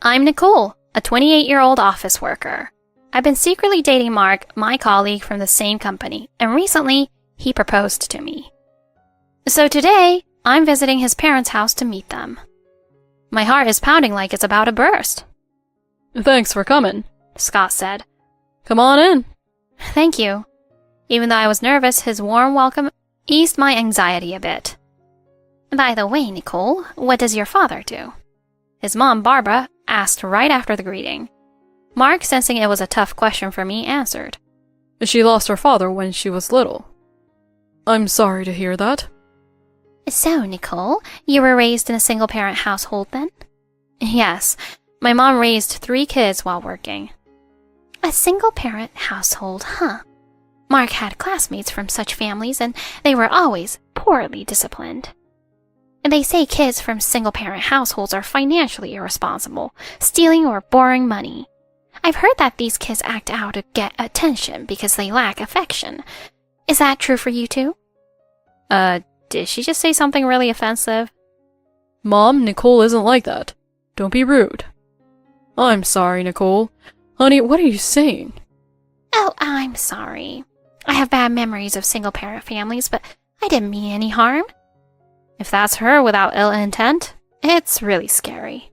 I'm Nicole, a 28-year-old office worker. I've been secretly dating Mark, my colleague from the same company, and recently, he proposed to me. So today, I'm visiting his parents' house to meet them. My heart is pounding like it's about to burst. Thanks for coming, Scott said. Come on in. Thank you. Even though I was nervous, his warm welcome eased my anxiety a bit. By the way, Nicole, what does your father do? His mom, Barbara, asked right after the greeting. Mark, sensing it was a tough question for me, answered. She lost her father when she was little. I'm sorry to hear that. So, Nicole, you were raised in a single-parent household then? Yes, my mom raised 3 kids while working. A single-parent household, huh? Mark had classmates from such families, and they were always poorly disciplined. They say kids from single-parent households are financially irresponsible, stealing or borrowing money. I've heard that these kids act out to get attention because they lack affection. Is that true for you too? Did she just say something really offensive? Mom, Nicole isn't like that. Don't be rude. I'm sorry, Nicole. Honey, what are you saying? Oh, I'm sorry. I have bad memories of single-parent families, but I didn't mean any harm. If that's her without ill intent, it's really scary.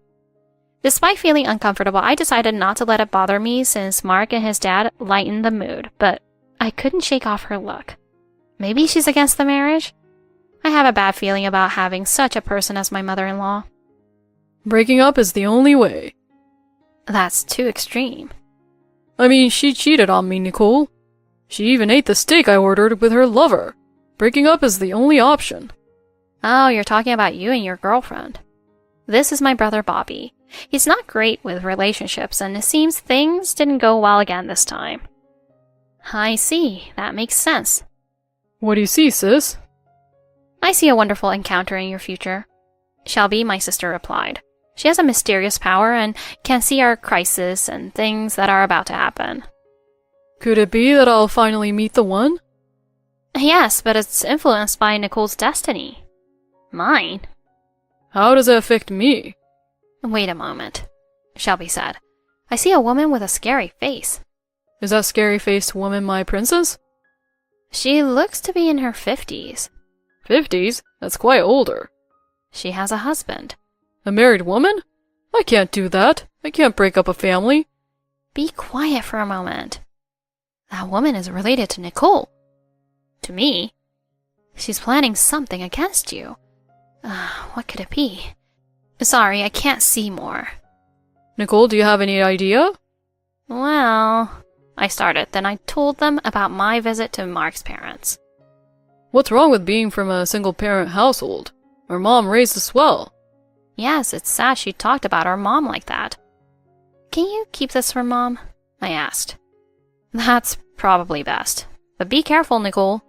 Despite feeling uncomfortable, I decided not to let it bother me since Mark and his dad lightened the mood, but I couldn't shake off her look. Maybe she's against the marriage? I have a bad feeling about having such a person as my mother-in-law. Breaking up is the only way. That's too extreme. I mean, she cheated on me, Nicole. She even ate the steak I ordered with her lover. Breaking up is the only option. Oh, you're talking about you and your girlfriend. This is my brother Bobby. He's not great with relationships, and it seems things didn't go well again this time. I see. That makes sense. What do you see, sis? I see a wonderful encounter in your future. Shelby, my sister, replied. She has a mysterious power and can see our crisis and things that are about to happen. Could it be that I'll finally meet the one? Yes, but it's influenced by Nicole's destiny. Mine? How does it affect me? Wait a moment, Shelby said. I see a woman with a scary face. Is that scary-faced woman my princess? She looks to be in her 50s. 50s? That's quite older. She has a husband. A married woman? I can't do that. I can't break up a family. Be quiet for a moment. That woman is related to Nicole. To me. She's planning something against you. What could it be? Sorry, I can't see more. Nicole, do you have any idea? Well, I started, then I told them about my visit to Mark's parents. What's wrong with being from a single-parent household? Our mom raised us well. Yes, it's sad she talked about our mom like that. Can you keep this from Mom? I asked. That's probably best. But be careful, Nicole.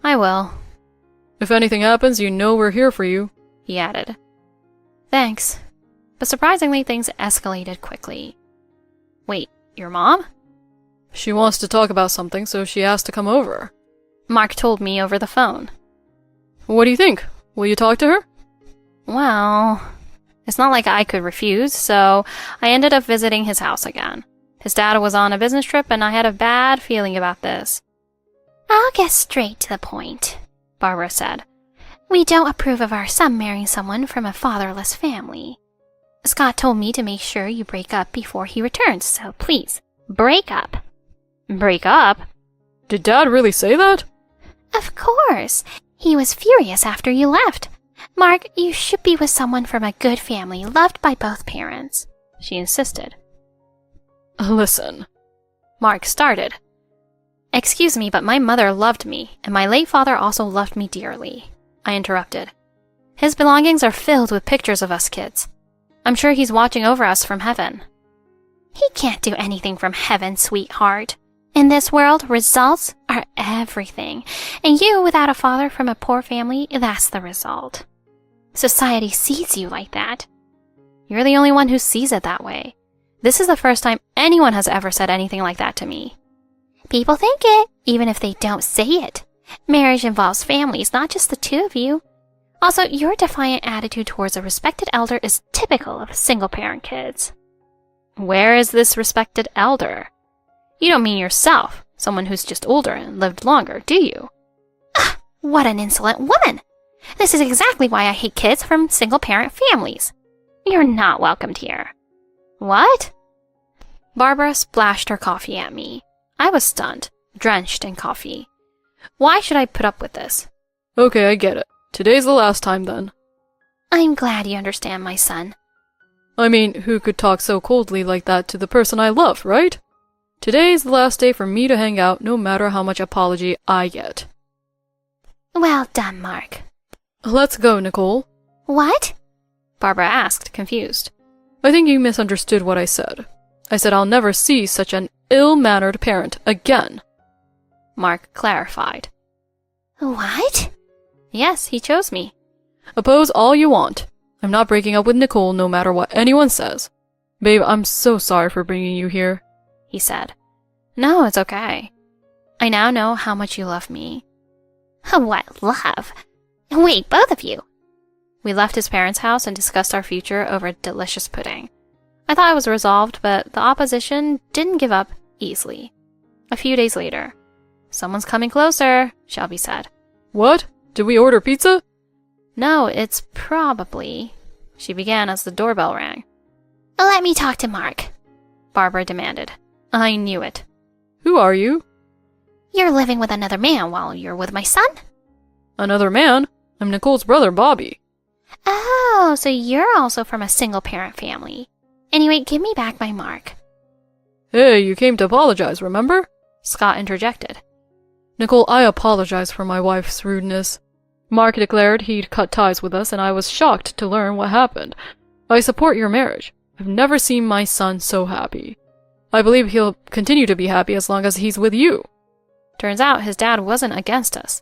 I will. If anything happens, you know we're here for you, he added. Thanks. But surprisingly, things escalated quickly. Wait, your mom? She wants to talk about something, so she asked to come over. Mark told me over the phone. What do you think? Will you talk to her? Well, it's not like I could refuse, so I ended up visiting his house again. His dad was on a business trip, and I had a bad feeling about this. I'll get straight to the point, Barbara said. We don't approve of our son marrying someone from a fatherless family. Scott told me to make sure you break up before he returns, so please, break up. Break up? Did Dad really say that? Of course. He was furious after you left. Mark, you should be with someone from a good family, loved by both parents, she insisted. Listen. Mark started. Excuse me, but my mother loved me, and my late father also loved me dearly, I interrupted. His belongings are filled with pictures of us kids. I'm sure he's watching over us from heaven. He can't do anything from heaven, sweetheart. In this world, results are everything, and you, without a father from a poor family, that's the result. Society sees you like that. You're the only one who sees it that way. This is the first time anyone has ever said anything like that to me. People think it, even if they don't say it. Marriage involves families, not just the two of you. Also, your defiant attitude towards a respected elder is typical of single-parent kids. Where is this respected elder? You don't mean yourself, someone who's just older and lived longer, do you? Ugh, what an insolent woman! This is exactly why I hate kids from single-parent families. You're not welcomed here. What? Barbara splashed her coffee at me. I was stunned, drenched in coffee. Why should I put up with this? Okay, I get it. Today's the last time then. I'm glad you understand, my son. I mean, who could talk so coldly like that to the person I love, right? Today's the last day for me to hang out, no matter how much apology I get. Well done, Mark. Let's go, Nicole. What? Barbara asked, confused. I think you misunderstood what I said. I said I'll never see such an ill-mannered parent again. Mark clarified. What? Yes, he chose me. Oppose all you want. I'm not breaking up with Nicole no matter what anyone says. Babe, I'm so sorry for bringing you here, he said. No, it's okay. I now know how much you love me. What love? Wait, both of you. We left his parents' house and discussed our future over delicious pudding. I thought I was resolved, but the opposition didn't give up easily. A few days later, someone's coming closer, Shelby said. What? Did we order pizza? No, it's probably... She began as the doorbell rang. Let me talk to Mark, Barbara demanded. I knew it. Who are you? You're living with another man while you're with my son? Another man? I'm Nicole's brother, Bobby. Oh, so you're also from a single-parent family. Anyway, give me back my Mark. Hey, you came to apologize, remember? Scott interjected. Nicole, I apologize for my wife's rudeness. Mark declared he'd cut ties with us, and I was shocked to learn what happened. I support your marriage. I've never seen my son so happy. I believe he'll continue to be happy as long as he's with you. Turns out his dad wasn't against us.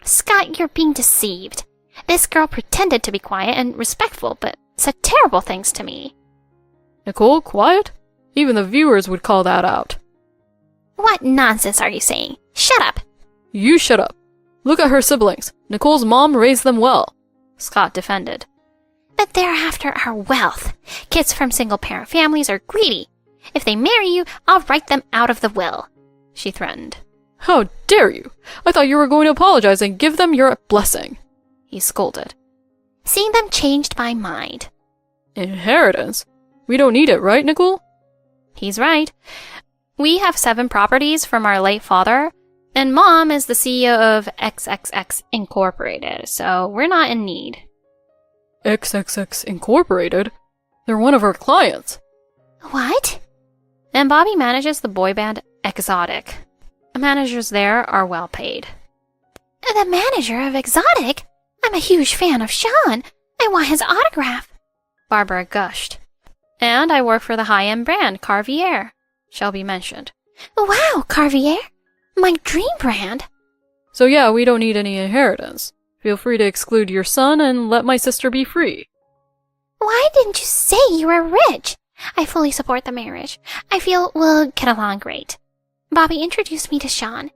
Scott, you're being deceived. This girl pretended to be quiet and respectful, but said terrible things to me. Nicole, quiet? Even the viewers would call that out. What nonsense are you saying? Shut up! You shut up. Look at her siblings. Nicole's mom raised them well, Scott defended. But they're after our wealth. Kids from single-parent families are greedy. If they marry you, I'll write them out of the will, she threatened. How dare you? I thought you were going to apologize and give them your blessing, he scolded. Seeing them changed my mind. Inheritance? We don't need it, right, Nicole? He's right. We have 7 properties from our late father, and Mom is the CEO of XXX Incorporated, so we're not in need. XXX Incorporated? They're one of our clients. What? And Bobby manages the boy band Exotic. The managers there are well paid. The manager of Exotic? I'm a huge fan of Sean. I want his autograph. Barbara gushed. And I work for the high-end brand, Carvier, Shelby mentioned. Wow, Carvier? My dream brand. So yeah, we don't need any inheritance. Feel free to exclude your son and let my sister be free. Why didn't you say you were rich? I fully support the marriage. I feel we'll get along great. Bobby introduced me to Sean.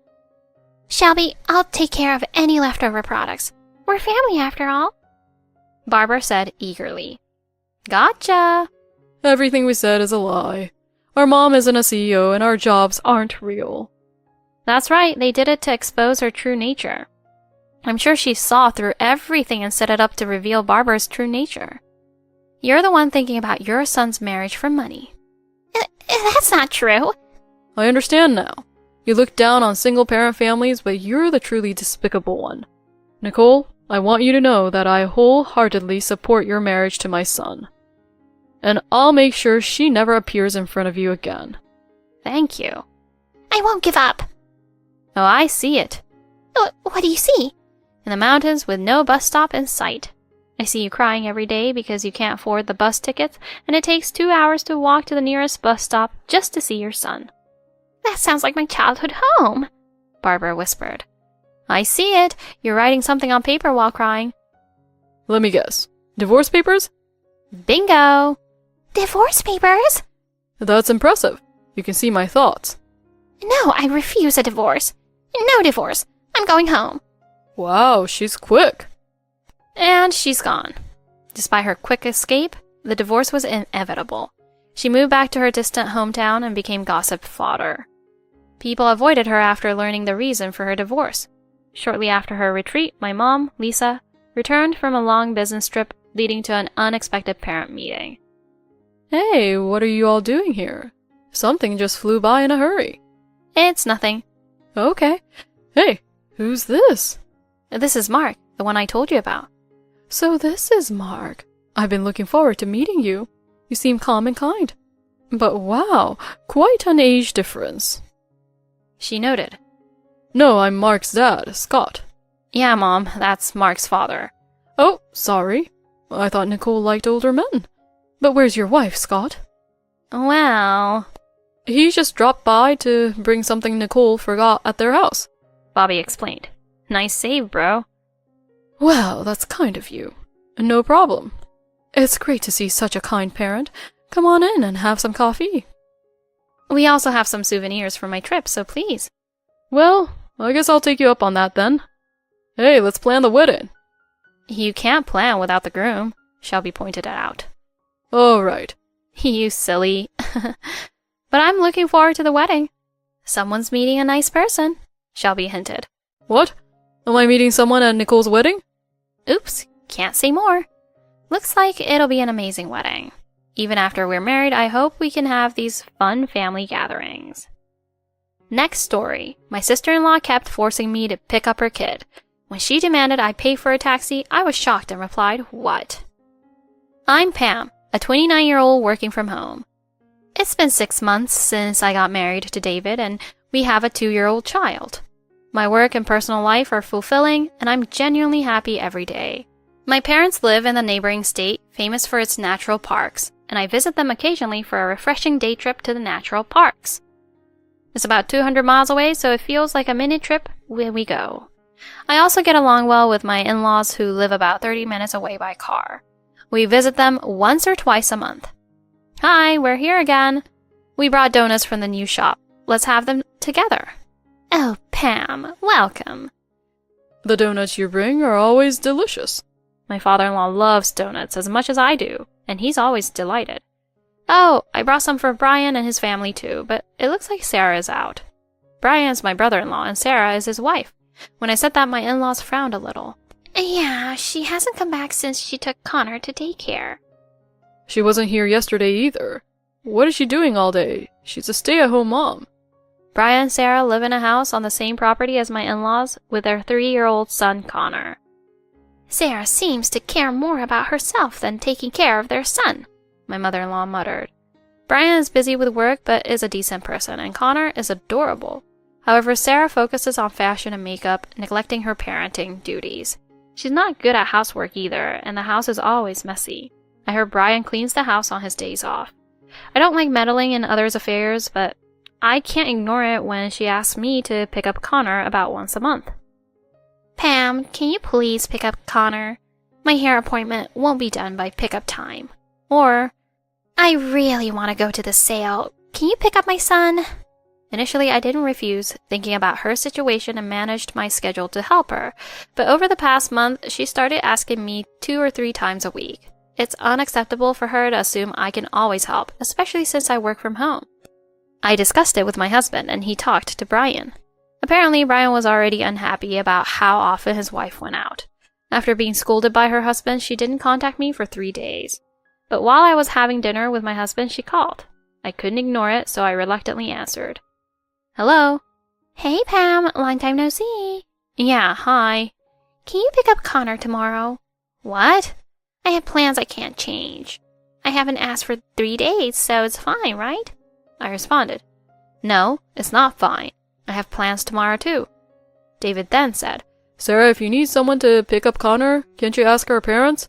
Shelby, I'll take care of any leftover products. We're family after all. Barbara said eagerly. Gotcha. Everything we said is a lie. Our mom isn't a CEO and our jobs aren't real. That's right, they did it to expose her true nature. I'm sure she saw through everything and set it up to reveal Barbara's true nature. You're the one thinking about your son's marriage for money. That's not true. I understand now. You look down on single-parent families, but you're the truly despicable one. Nicole, I want you to know that I wholeheartedly support your marriage to my son. And I'll make sure she never appears in front of you again. Thank you. I won't give up. Oh, I see it. What do you see? In the mountains with no bus stop in sight. I see you crying every day because you can't afford the bus tickets, and it takes 2 hours to walk to the nearest bus stop just to see your son. That sounds like my childhood home, Barbara whispered. I see it. You're writing something on paper while crying. Let me guess. Divorce papers? Bingo! Divorce papers? That's impressive. You can see my thoughts. No, I refuse a divorce. No divorce. I'm going home. Wow, she's quick. And she's gone. Despite her quick escape, the divorce was inevitable. She moved back to her distant hometown and became gossip fodder. People avoided her after learning the reason for her divorce. Shortly after her retreat, my mom, Lisa, returned from a long business trip leading to an unexpected parent meeting. Hey, what are you all doing here? Something just flew by in a hurry. It's nothing. Okay. Hey, who's this? This is Mark, the one I told you about. So this is Mark. I've been looking forward to meeting you. You seem calm and kind. But wow, quite an age difference. She noted. No, I'm Mark's dad, Scott. Yeah, Mom, that's Mark's father. Oh, sorry. I thought Nicole liked older men. But where's your wife, Scott? Well... He just dropped by to bring something Nicole forgot at their house, Bobby explained. Nice save, bro. Well, that's kind of you. No problem. It's great to see such a kind parent. Come on in and have some coffee. We also have some souvenirs from my trip, so please. Well, I guess I'll take you up on that then. Hey, let's plan the wedding. You can't plan without the groom, Shelby pointed out. All right. You silly. But I'm looking forward to the wedding. Someone's meeting a nice person, Shelby hinted. What? Am I meeting someone at Nicole's wedding? Oops, can't say more. Looks like it'll be an amazing wedding. Even after we're married, I hope we can have these fun family gatherings. Next story. My sister-in-law kept forcing me to pick up her kid. When she demanded I pay for a taxi, I was shocked and replied, "What?" I'm Pam, a 29-year-old working from home. It's been 6 months since I got married to David, and we have a 2-year-old child. My work and personal life are fulfilling, and I'm genuinely happy every day. My parents live in the neighboring state, famous for its natural parks, and I visit them occasionally for a refreshing day trip to the natural parks. It's about 200 miles away, so it feels like a mini trip when we go. I also get along well with my in-laws who live about 30 minutes away by car. We visit them once or twice a month. Hi, we're here again. We brought donuts from the new shop. Let's have them together. Oh, Pam, welcome. The donuts you bring are always delicious. My father-in-law loves donuts as much as I do, and he's always delighted. Oh, I brought some for Brian and his family too, but it looks like Sarah is out. Brian is my brother-in-law and Sarah is his wife. When I said that, my in-laws frowned a little. Yeah, she hasn't come back since she took Connor to daycare. She wasn't here yesterday either. What is she doing all day? She's a stay-at-home mom. Brian and Sarah live in a house on the same property as my in-laws with their 3-year-old son, Connor. Sarah seems to care more about herself than taking care of their son, my mother-in-law muttered. Brian is busy with work but is a decent person, and Connor is adorable. However, Sarah focuses on fashion and makeup, neglecting her parenting duties. She's not good at housework either, and the house is always messy. I heard Brian cleans the house on his days off. I don't like meddling in others' affairs, but I can't ignore it when she asks me to pick up Connor about once a month. Pam, can you please pick up Connor? My hair appointment won't be done by pickup time. Or, I really want to go to the sale. Can you pick up my son? Initially, I didn't refuse, thinking about her situation and managed my schedule to help her. But over the past month, she started asking me 2 or 3 times a week. It's unacceptable for her to assume I can always help, especially since I work from home. I discussed it with my husband, and he talked to Brian. Apparently, Brian was already unhappy about how often his wife went out. After being scolded by her husband, she didn't contact me for 3 days. But while I was having dinner with my husband, she called. I couldn't ignore it, so I reluctantly answered. Hello? Hey, Pam, long time no see. Yeah, hi. Can you pick up Connor tomorrow? What? I have plans I can't change. I haven't asked for 3 days, so it's fine, right? I responded. No, it's not fine. I have plans tomorrow too. David then said, Sarah, if you need someone to pick up Connor, can't you ask our parents?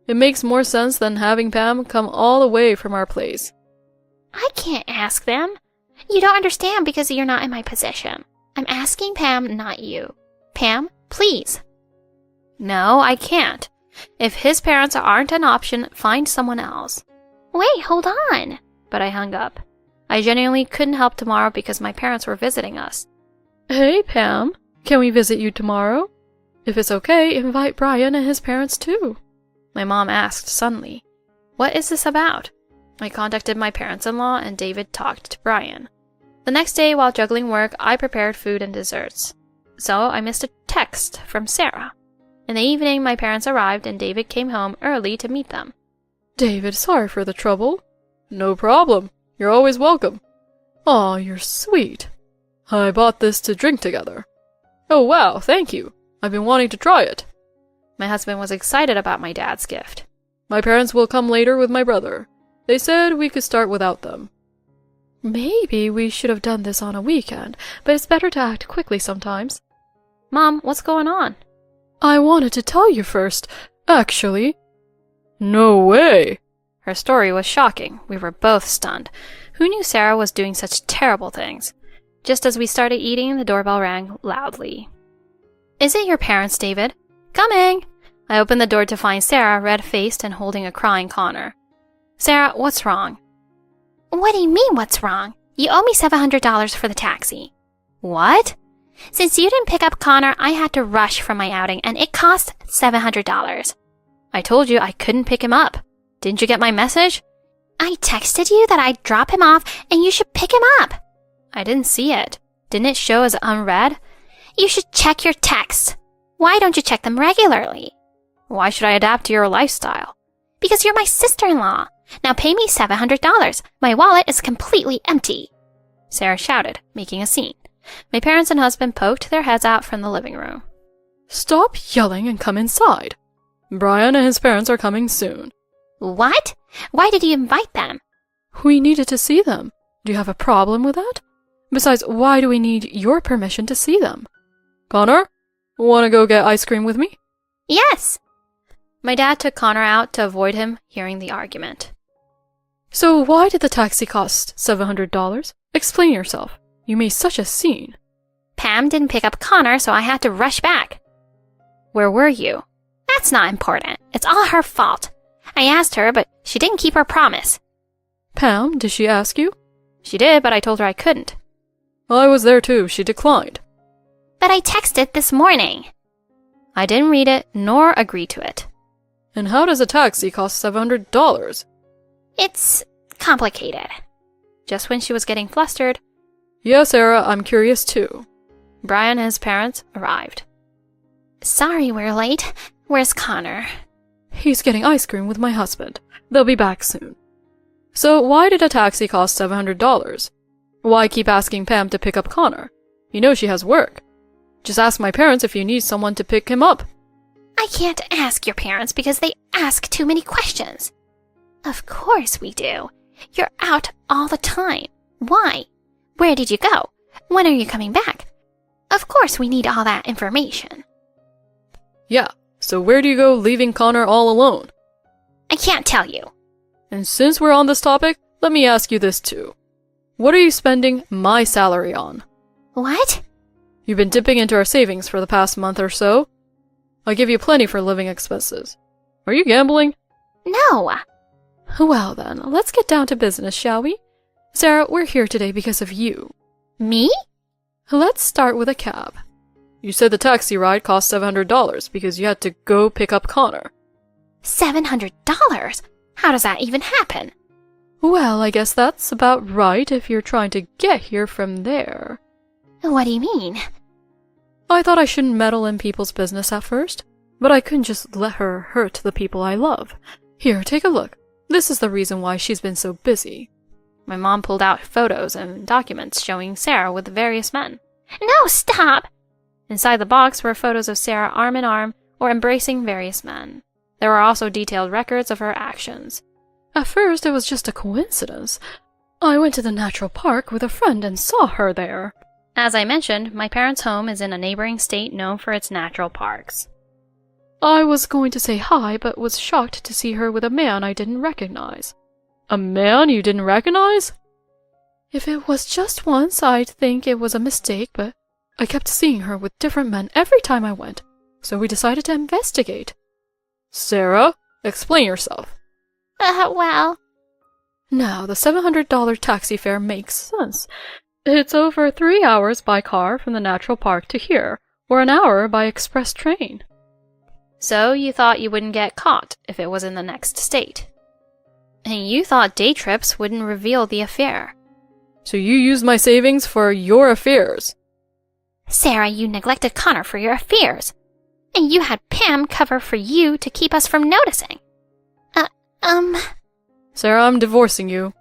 It makes more sense than having Pam come all the way from our place. I can't ask them. You don't understand because you're not in my position. I'm asking Pam, not you. Pam, please. No, I can't. If his parents aren't an option, find someone else. Wait, hold on. But I hung up. I genuinely couldn't help tomorrow because my parents were visiting us. Hey, Pam. Can we visit you tomorrow? If it's okay, invite Brian and his parents too. My mom asked suddenly. What is this about? I contacted my parents-in-law and David talked to Brian. The next day, while juggling work, I prepared food and desserts. So I missed a text from Sarah. In the evening, my parents arrived and David came home early to meet them. David, sorry for the trouble. No problem. You're always welcome. Aw, you're sweet. I bought this to drink together. Oh wow, thank you. I've been wanting to try it. My husband was excited about my dad's gift. My parents will come later with my brother. They said we could start without them. Maybe we should have done this on a weekend, but it's better to act quickly sometimes. Mom, what's going on? I wanted to tell you first, actually. No way! Her story was shocking. We were both stunned. Who knew Sarah was doing such terrible things? Just as we started eating, the doorbell rang loudly. Is it your parents, David? Coming! I opened the door to find Sarah, red-faced and holding a crying Connor. Sarah, what's wrong? What do you mean, what's wrong? You owe me $700 for the taxi. What? Since you didn't pick up Connor, I had to rush from my outing, and it cost $700. I told you I couldn't pick him up. Didn't you get my message? I texted you that I'd drop him off, and you should pick him up. I didn't see it. Didn't it show as unread? You should check your texts. Why don't you check them regularly? Why should I adapt to your lifestyle? Because you're my sister-in-law. Now pay me $700. My wallet is completely empty. Sarah shouted, making a scene. My parents and husband poked their heads out from the living room. Stop yelling and come inside. Brian and his parents are coming soon. What? Why did you invite them? We needed to see them. Do you have a problem with that? Besides, why do we need your permission to see them? Connor, wanna go get ice cream with me? Yes. My dad took Connor out to avoid him hearing the argument. So why did the taxi cost $700? Explain yourself. You made such a scene. Pam didn't pick up Connor, so I had to rush back. Where were you? That's not important. It's all her fault. I asked her, but she didn't keep her promise. Pam, did she ask you? She did, but I told her I couldn't. I was there too. She declined. But I texted this morning. I didn't read it, nor agree to it. And how does a taxi cost $700? It's complicated. Just when she was getting flustered. Yeah, Sarah, I'm curious too. Brian and his parents arrived. Sorry we're late. Where's Connor? He's getting ice cream with my husband. They'll be back soon. So why did a taxi cost $700? Why keep asking Pam to pick up Connor? You know she has work. Just ask my parents if you need someone to pick him up. I can't ask your parents because they ask too many questions. Of course we do. You're out all the time. Why? Where did you go? When are you coming back? Of course we need all that information. Yeah, so where do you go leaving Connor all alone? I can't tell you. And since we're on this topic, let me ask you this too. What are you spending my salary on? What? You've been dipping into our savings for the past month or so. I give you plenty for living expenses. Are you gambling? No. Well then, let's get down to business, shall we? Sarah, we're here today because of you. Me? Let's start with a cab. You said the taxi ride cost $700 because you had to go pick up Connor. $700? How does that even happen? Well, I guess that's about right if you're trying to get here from there. What do you mean? I thought I shouldn't meddle in people's business at first, but I couldn't just let her hurt the people I love. Here, take a look. This is the reason why she's been so busy. My mom pulled out photos and documents showing Sarah with various men. No, stop! Inside the box were photos of Sarah arm in arm or embracing various men. There were also detailed records of her actions. At first, it was just a coincidence. I went to the natural park with a friend and saw her there. As I mentioned, my parents' home is in a neighboring state known for its natural parks. I was going to say hi, but was shocked to see her with a man I didn't recognize. A man you didn't recognize? If it was just once, I'd think it was a mistake, but I kept seeing her with different men every time I went, so we decided to investigate. Sarah, explain yourself. Well... Now, the $700 taxi fare makes sense. It's over 3 hours by car from the natural park to here, or an hour by express train. So you thought you wouldn't get caught if it was in the next state. And you thought day trips wouldn't reveal the affair. So you used my savings for your affairs. Sarah, you neglected Connor for your affairs. And you had Pam cover for you to keep us from noticing. Sarah, I'm divorcing you.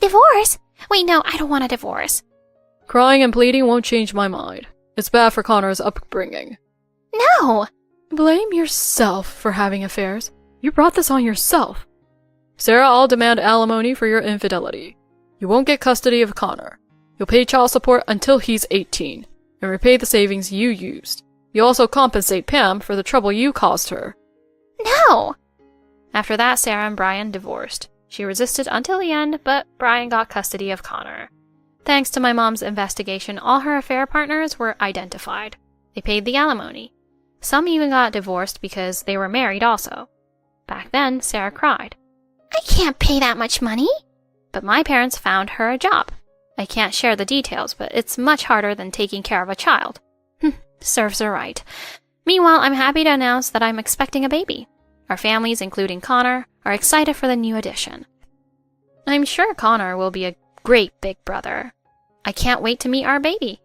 Divorce? Wait, no, I don't want a divorce. Crying and pleading won't change my mind. It's bad for Connor's upbringing. No! Blame yourself for having affairs. You brought this on yourself. Sarah, I'll demand alimony for your infidelity. You won't get custody of Connor. You'll pay child support until he's 18, and repay the savings you used. You'll also compensate Pam for the trouble you caused her. No! After that, Sarah and Brian divorced. She resisted until the end, but Brian got custody of Connor. Thanks to my mom's investigation, all her affair partners were identified. They paid the alimony. Some even got divorced because they were married also. Back then, Sarah cried. I can't pay that much money. But my parents found her a job. I can't share the details, but it's much harder than taking care of a child. Serves her right. Meanwhile, I'm happy to announce that I'm expecting a baby. Our families, including Connor, are excited for the new addition. I'm sure Connor will be a great big brother. I can't wait to meet our baby.